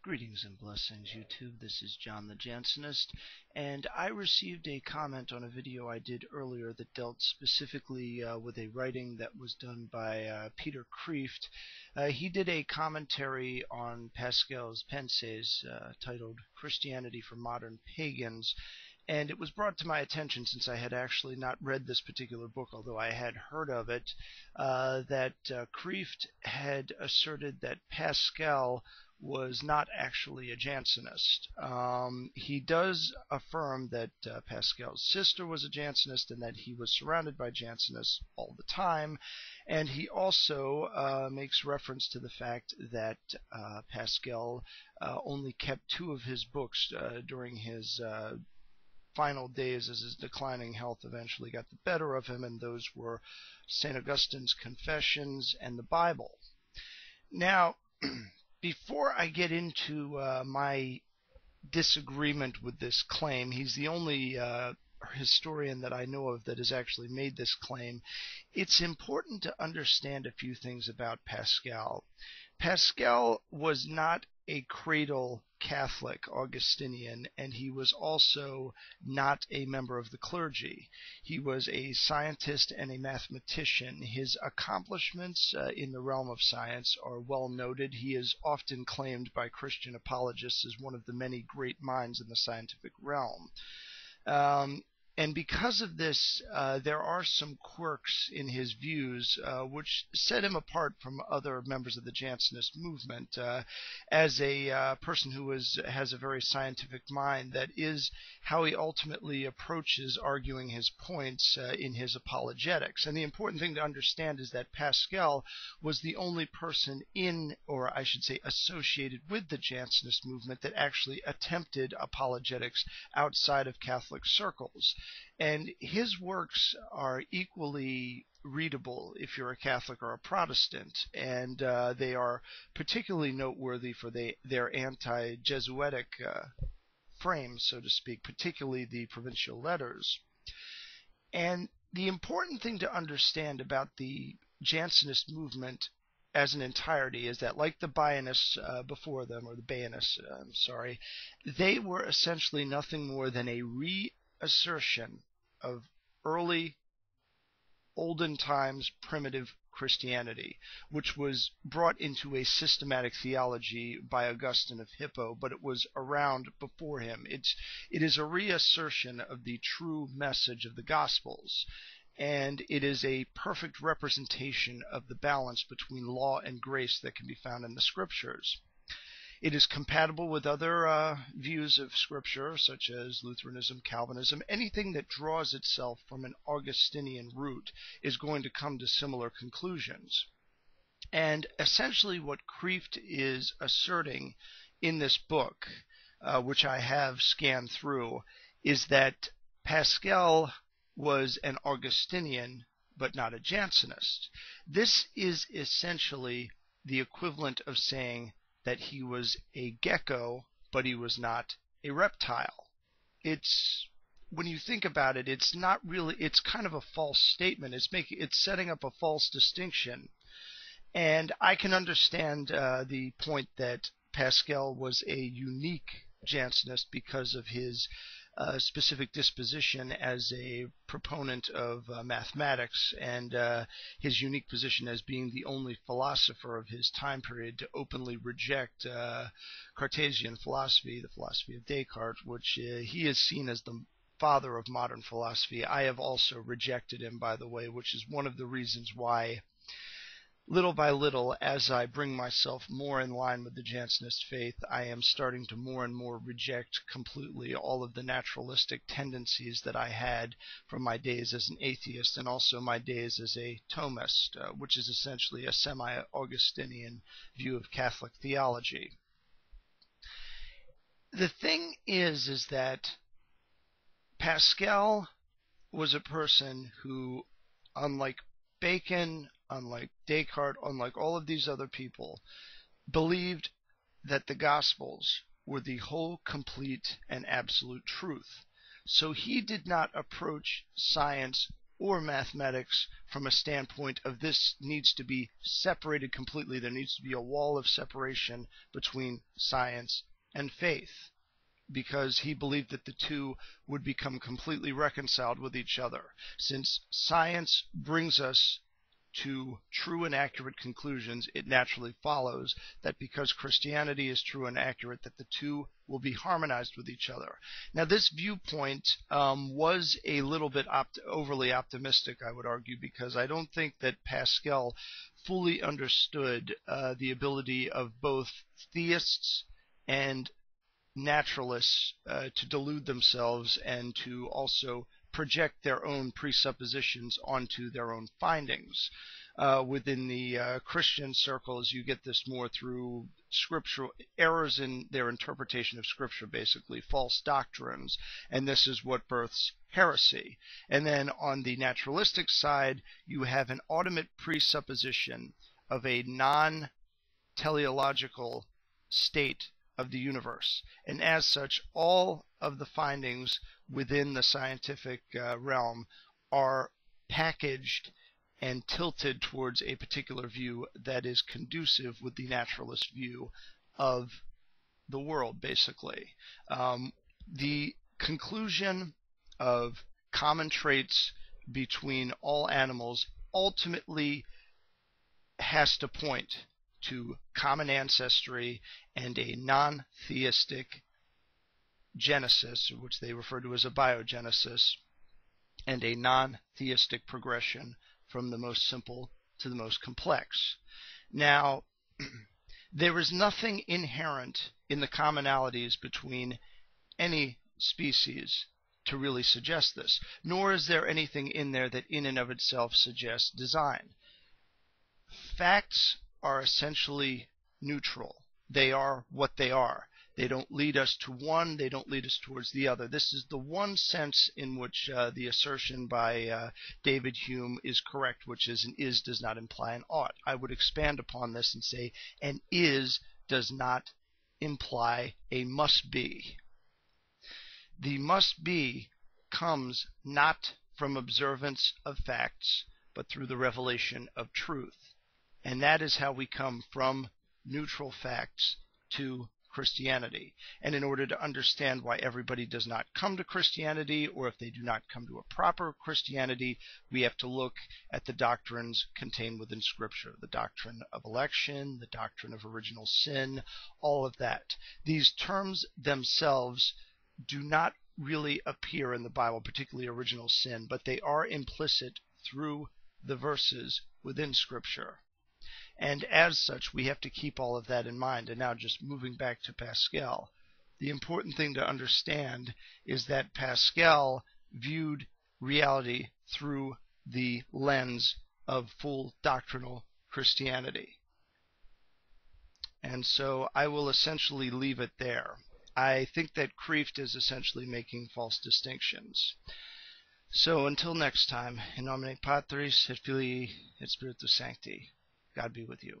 Greetings and blessings, YouTube. This is John the Jansenist, and I received a comment on a video I did earlier that dealt specifically with a writing that was done by Peter Kreeft. He did a commentary on Pascal's Pensées titled Christianity for Modern Pagans, and it was brought to my attention, since I had actually not read this particular book, although I had heard of it, that Kreeft had asserted that Pascal was not actually a Jansenist. He does affirm that Pascal's sister was a Jansenist and that he was surrounded by Jansenists all the time, and he also makes reference to the fact that Pascal only kept two of his books during his final days, as his declining health eventually got the better of him, and those were St. Augustine's Confessions and the Bible. Now, before I get into my disagreement with this claim, he's the only historian that I know of that has actually made this claim. It's important to understand a few things about Pascal. Pascal was not a cradle Catholic Augustinian, and he was also not a member of the clergy. He was a scientist and a mathematician. His accomplishments in the realm of science are well noted. He is often claimed by Christian apologists as one of the many great minds in the scientific realm. And because of this, there are some quirks in his views which set him apart from other members of the Jansenist movement as a person who has a very scientific mind. That is how he ultimately approaches arguing his points in his apologetics. And the important thing to understand is that Pascal was the only person in, or I should say associated with, the Jansenist movement that actually attempted apologetics outside of Catholic circles. And his works are equally readable if you're a Catholic or a Protestant, and they are particularly noteworthy for their anti-Jesuitic frame, so to speak, particularly the provincial letters. And the important thing to understand about the Jansenist movement as an entirety is that, like the Bionists before them, or the Bayanists, they were essentially nothing more than a reassertion of early, olden times primitive Christianity, which was brought into a systematic theology by Augustine of Hippo, but it was around before him. It is a reassertion of the true message of the Gospels, and it is a perfect representation of the balance between law and grace that can be found in the Scriptures. It is compatible with other views of Scripture, such as Lutheranism, Calvinism. Anything that draws itself from an Augustinian root is going to come to similar conclusions. And essentially what Kreeft is asserting in this book, which I have scanned through, is that Pascal was an Augustinian but not a Jansenist. This is essentially the equivalent of saying that he was a gecko, but he was not a reptile. When you think about it, it's not really, it's kind of a false statement. It's setting up a false distinction. And I can understand the point that Pascal was a unique Jansenist because of his specific disposition as a proponent of mathematics, and his unique position as being the only philosopher of his time period to openly reject Cartesian philosophy, the philosophy of Descartes, which he is seen as the father of modern philosophy. I have also rejected him, by the way, which is one of the reasons why, little by little, as I bring myself more in line with the Jansenist faith, I am starting to more and more reject completely all of the naturalistic tendencies that I had from my days as an atheist, and also my days as a Thomist, which is essentially a semi-Augustinian view of Catholic theology. The thing is that Pascal was a person who, unlike Bacon, unlike Descartes, unlike all of these other people, believed that the Gospels were the whole, complete, and absolute truth. So he did not approach science or mathematics from a standpoint of this needs to be separated completely. There needs to be a wall of separation between science and faith, because he believed that the two would become completely reconciled with each other. Since science brings us to true and accurate conclusions, it naturally follows that because Christianity is true and accurate, that the two will be harmonized with each other. Now, this viewpoint was a little bit overly optimistic, I would argue, because I don't think that Pascal fully understood the ability of both theists and naturalists to delude themselves and to also project their own presuppositions onto their own findings. Within the Christian circles, you get this more through scriptural errors in their interpretation of Scripture, basically false doctrines, and this is what births heresy. And then on the naturalistic side, you have an ultimate presupposition of a non-teleological state of the universe, and as such, all of the findings within the scientific realm are packaged and tilted towards a particular view that is conducive with the naturalist view of the world, basically. The conclusion of common traits between all animals ultimately has to point to common ancestry and a non-theistic genesis, which they refer to as a biogenesis, and a non-theistic progression from the most simple to the most complex. Now, there is nothing inherent in the commonalities between any species to really suggest this, nor is there anything in there that in and of itself suggests design. Facts are essentially neutral. They are what they are. They don't lead us to one, they don't lead us towards the other. This is the one sense in which the assertion by David Hume is correct, which is an is does not imply an ought. I would expand upon this and say an is does not imply a must be. The must be comes not from observance of facts, but through the revelation of truth. And that is how we come from neutral facts to Christianity. And in order to understand why everybody does not come to Christianity, or if they do not come to a proper Christianity, we have to look at the doctrines contained within Scripture. The doctrine of election, the doctrine of original sin, all of that. These terms themselves do not really appear in the Bible, particularly original sin, but they are implicit through the verses within Scripture. And as such, we have to keep all of that in mind. And now just moving back to Pascal, the important thing to understand is that Pascal viewed reality through the lens of full doctrinal Christianity. And so I will essentially leave it there. I think that Kreeft is essentially making false distinctions. So until next time, in nomine Patris et Filii et Spiritus Sancti, God be with you.